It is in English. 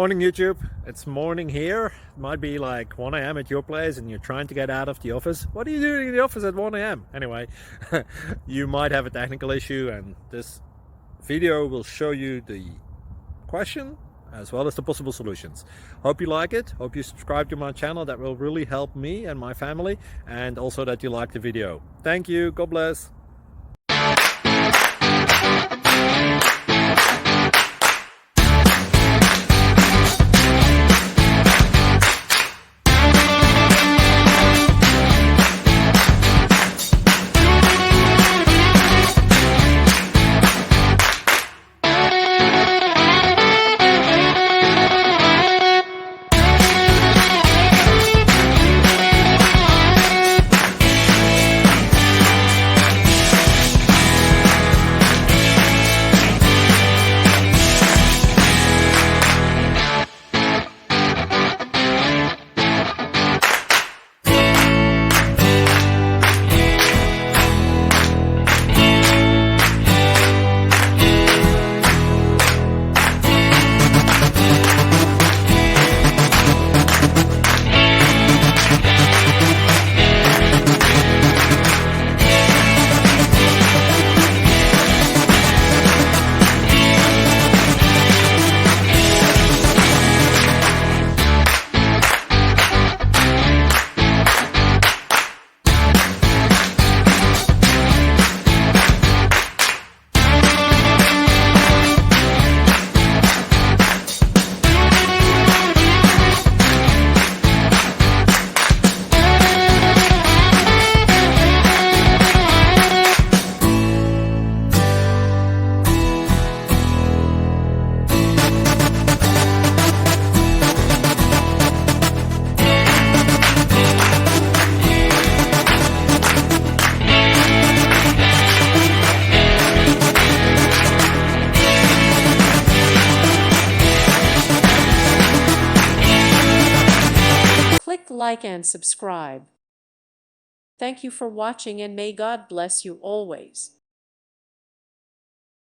Morning YouTube, it's morning here. It might be like 1 a.m. at your place and you're trying to get out of the office. What are you doing in the office at 1 a.m.? Anyway, you might have a technical issue and this video will show you the question as well as the possible solutions. Hope you like it, hope you subscribe to my channel. That will really help me and my family, and also that you like the video. Thank you, God bless. Click like and subscribe. Thank you for watching and may God bless you always.